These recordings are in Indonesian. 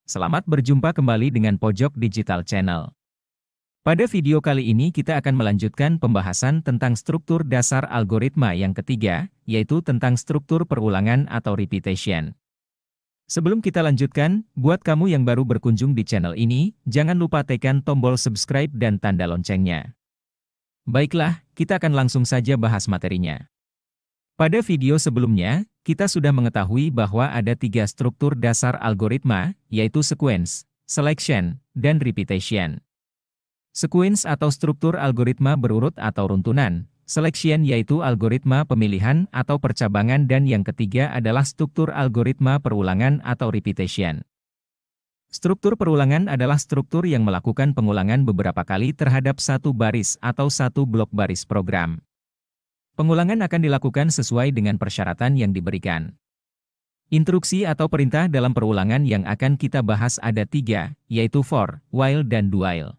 Selamat berjumpa kembali dengan Pojok Digital Channel. Pada video kali ini kita akan melanjutkan pembahasan tentang struktur dasar algoritma yang ketiga, yaitu tentang struktur perulangan atau repetition. Sebelum kita lanjutkan, buat kamu yang baru berkunjung di channel ini, jangan lupa tekan tombol subscribe dan tanda loncengnya. Baiklah, kita akan langsung saja bahas materinya. Pada video sebelumnya, kita sudah mengetahui bahwa ada tiga struktur dasar algoritma, yaitu sequence, selection, dan repetition. Sequence atau struktur algoritma berurut atau runtunan, selection yaitu algoritma pemilihan atau percabangan, dan yang ketiga adalah struktur algoritma perulangan atau repetition. Struktur perulangan adalah struktur yang melakukan pengulangan beberapa kali terhadap satu baris atau satu blok baris program. Pengulangan akan dilakukan sesuai dengan persyaratan yang diberikan. Instruksi atau perintah dalam perulangan yang akan kita bahas ada tiga, yaitu for, while, dan do while.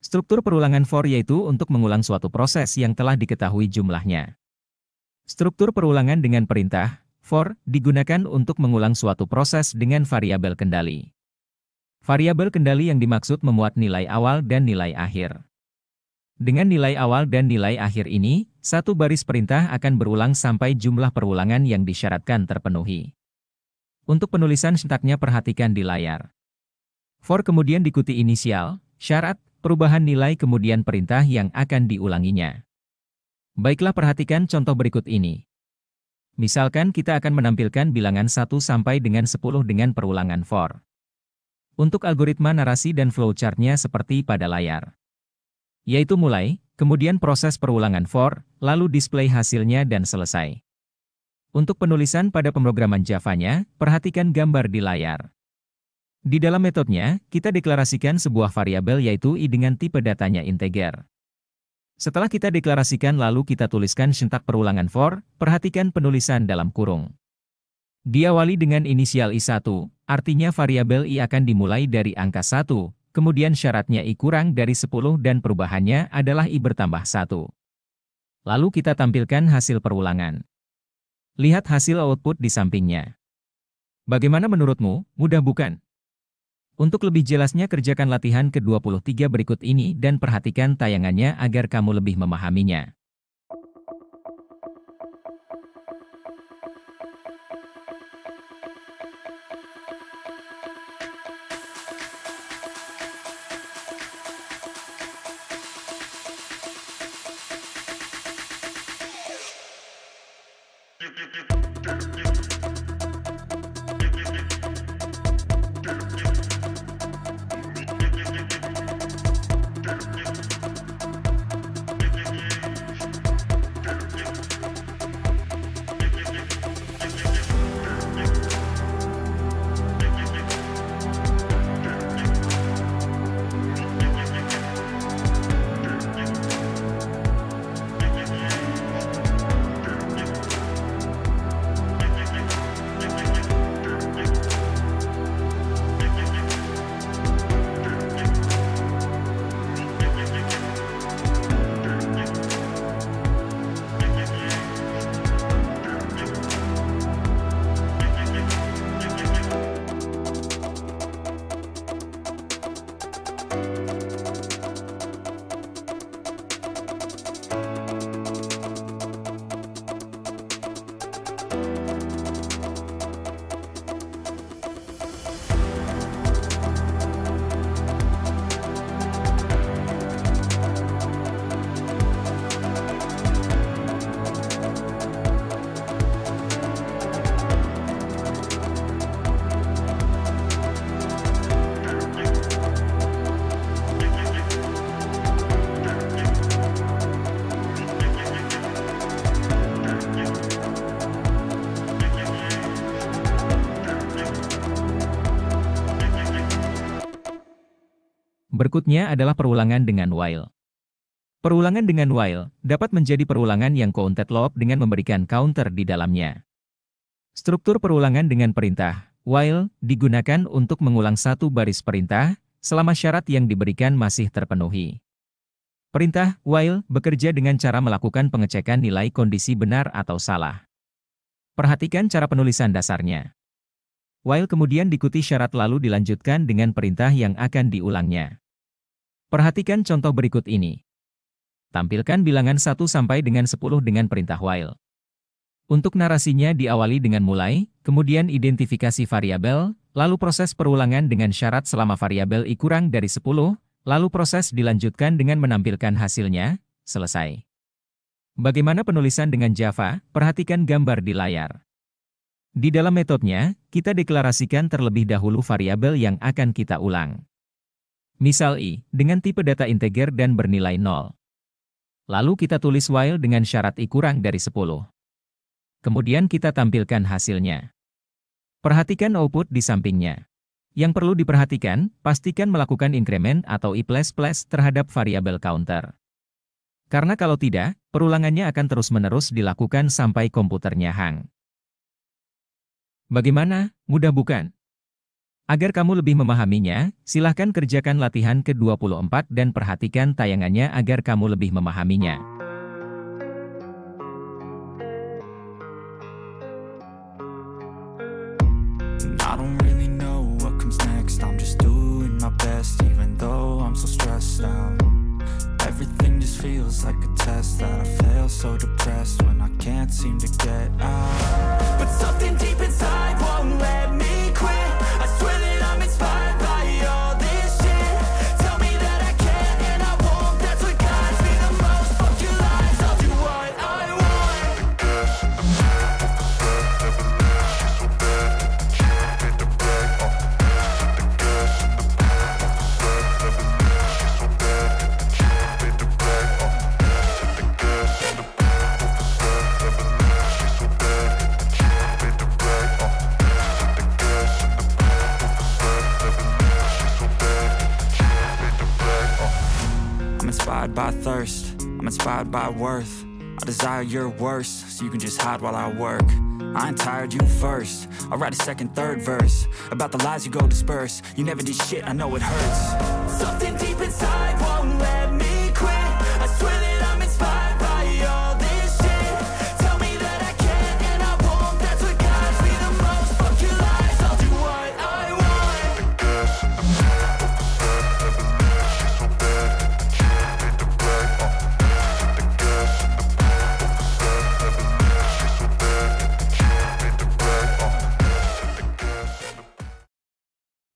Struktur perulangan for yaitu untuk mengulang suatu proses yang telah diketahui jumlahnya. Struktur perulangan dengan perintah, for, digunakan untuk mengulang suatu proses dengan variabel kendali. Variabel kendali yang dimaksud memuat nilai awal dan nilai akhir. Dengan nilai awal dan nilai akhir ini, satu baris perintah akan berulang sampai jumlah perulangan yang disyaratkan terpenuhi. Untuk penulisan sintaknya perhatikan di layar. For kemudian diikuti inisial, syarat, perubahan nilai kemudian perintah yang akan diulanginya. Baiklah, perhatikan contoh berikut ini. Misalkan kita akan menampilkan bilangan 1 sampai dengan 10 dengan perulangan for. Untuk algoritma narasi dan flowchart-nya seperti pada layar. Yaitu mulai, kemudian proses perulangan for, lalu display hasilnya dan selesai. Untuk penulisan pada pemrograman Java-nya, perhatikan gambar di layar. Di dalam metodenya, kita deklarasikan sebuah variabel yaitu i dengan tipe datanya integer. Setelah kita deklarasikan lalu kita tuliskan sintak perulangan for, perhatikan penulisan dalam kurung. Diawali dengan inisial i1, artinya variabel i akan dimulai dari angka 1. Kemudian syaratnya i kurang dari 10 dan perubahannya adalah i bertambah 1. Lalu kita tampilkan hasil perulangan. Lihat hasil output di sampingnya. Bagaimana menurutmu, mudah bukan? Untuk lebih jelasnya kerjakan latihan ke-23 berikut ini dan perhatikan tayangannya agar kamu lebih memahaminya. Berikutnya adalah perulangan dengan while. Perulangan dengan while dapat menjadi perulangan yang counted loop dengan memberikan counter di dalamnya. Struktur perulangan dengan perintah while digunakan untuk mengulang satu baris perintah selama syarat yang diberikan masih terpenuhi. Perintah while bekerja dengan cara melakukan pengecekan nilai kondisi benar atau salah. Perhatikan cara penulisan dasarnya. while kemudian diikuti syarat lalu dilanjutkan dengan perintah yang akan diulangnya. Perhatikan contoh berikut ini. Tampilkan bilangan 1 sampai dengan 10 dengan perintah while. Untuk narasinya diawali dengan mulai, kemudian identifikasi variabel, lalu proses perulangan dengan syarat selama variabel I kurang dari 10, lalu proses dilanjutkan dengan menampilkan hasilnya, selesai. Bagaimana penulisan dengan Java? Perhatikan gambar di layar. Di dalam metodenya, kita deklarasikan terlebih dahulu variabel yang akan kita ulang. Misal I, dengan tipe data integer dan bernilai 0. Lalu kita tulis while dengan syarat I kurang dari 10. Kemudian kita tampilkan hasilnya. Perhatikan output di sampingnya. Yang perlu diperhatikan, pastikan melakukan increment atau I++ terhadap variabel counter. Karena kalau tidak, perulangannya akan terus-menerus dilakukan sampai komputernya hang. Bagaimana? Mudah bukan? Agar kamu lebih memahaminya, silahkan kerjakan latihan ke-24 dan perhatikan tayangannya agar kamu lebih memahaminya. I don't really know what comes next. I'm just doing my best, even though I'm so stressed out. Everything just feels like a test that I fail, so depressed when I can't seem to get out. But something deep inside won't let me quit. I swear that I'm inspired by all this shit. Tell me that I can and I won't. That's what guides me the most. Fuck your lies, I'll do what I want. I'm inspired by thirst, I'm inspired by worth. I desire your worst, so you can just hide while I work. I ain't tired, you first. I'll write a second, third verse about the lies you go disperse. You never did shit, I know it hurts. Something deep inside won't let me quit. I swear that I'm inspired by all this shit. Tell me that I can and I won't. That's what guides me the most. Fuck your lies, I'll do what I want.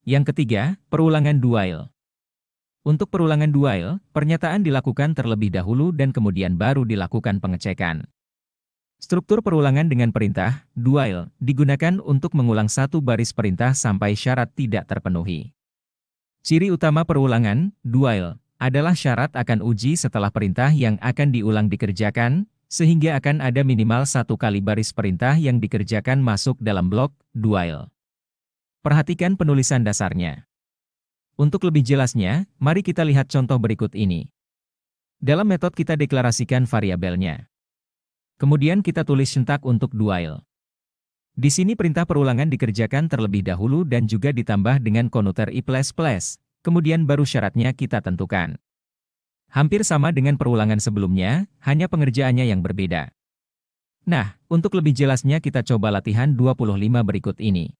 Yang ketiga, perulangan while. Untuk perulangan while, pernyataan dilakukan terlebih dahulu dan kemudian baru dilakukan pengecekan. Struktur perulangan dengan perintah while digunakan untuk mengulang satu baris perintah sampai syarat tidak terpenuhi. Ciri utama perulangan while adalah syarat akan uji setelah perintah yang akan diulang dikerjakan, sehingga akan ada minimal satu kali baris perintah yang dikerjakan masuk dalam blok while. Perhatikan penulisan dasarnya. Untuk lebih jelasnya, mari kita lihat contoh berikut ini. Dalam metode kita deklarasikan variabelnya. Kemudian kita tulis syntax untuk while. Di sini perintah perulangan dikerjakan terlebih dahulu dan juga ditambah dengan komuter I++, kemudian baru syaratnya kita tentukan. Hampir sama dengan perulangan sebelumnya, hanya pengerjaannya yang berbeda. Nah, untuk lebih jelasnya kita coba latihan 25 berikut ini.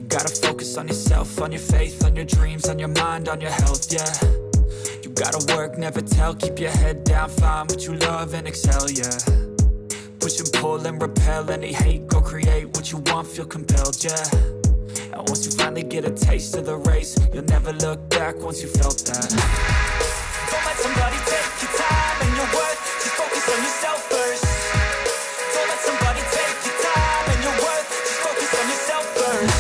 Gotta focus on yourself, on your faith, on your dreams, on your mind, on your health, yeah. You gotta work, never tell, keep your head down, find what you love and excel, yeah. Push and pull and repel any hate, go create what you want, feel compelled, yeah. And once you finally get a taste of the race, you'll never look back once you felt that. Don't let somebody take your time and your worth, just focus on yourself first. Don't let somebody take your time and your worth, just focus on yourself first.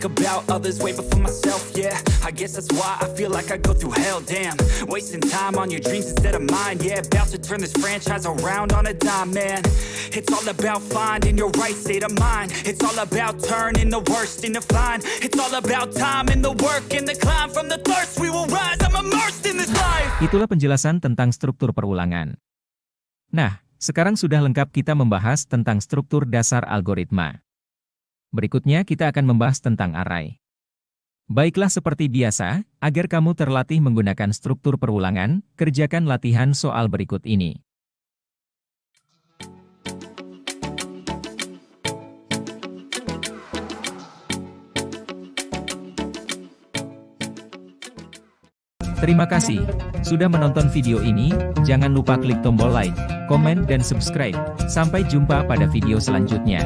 think about others way before myself, yeah. I guess that's why I feel like I go through hell, damn. Wasting time on your dreams instead of mine, yeah. About to turn this franchise around on a dime, man. It's all about finding your right state of mind. It's all about turning the worst into fine. It's all about time and the work and the climb. From the thirst we will rise, I'm immersed in this life. Itulah penjelasan tentang struktur perulangan. Nah, sekarang sudah lengkap kita membahas tentang struktur dasar algoritma. Berikutnya kita akan membahas tentang array. Baiklah, seperti biasa, agar kamu terlatih menggunakan struktur perulangan, kerjakan latihan soal berikut ini. Terima kasih sudah menonton video ini. Jangan lupa klik tombol like, komen, dan subscribe. Sampai jumpa pada video selanjutnya.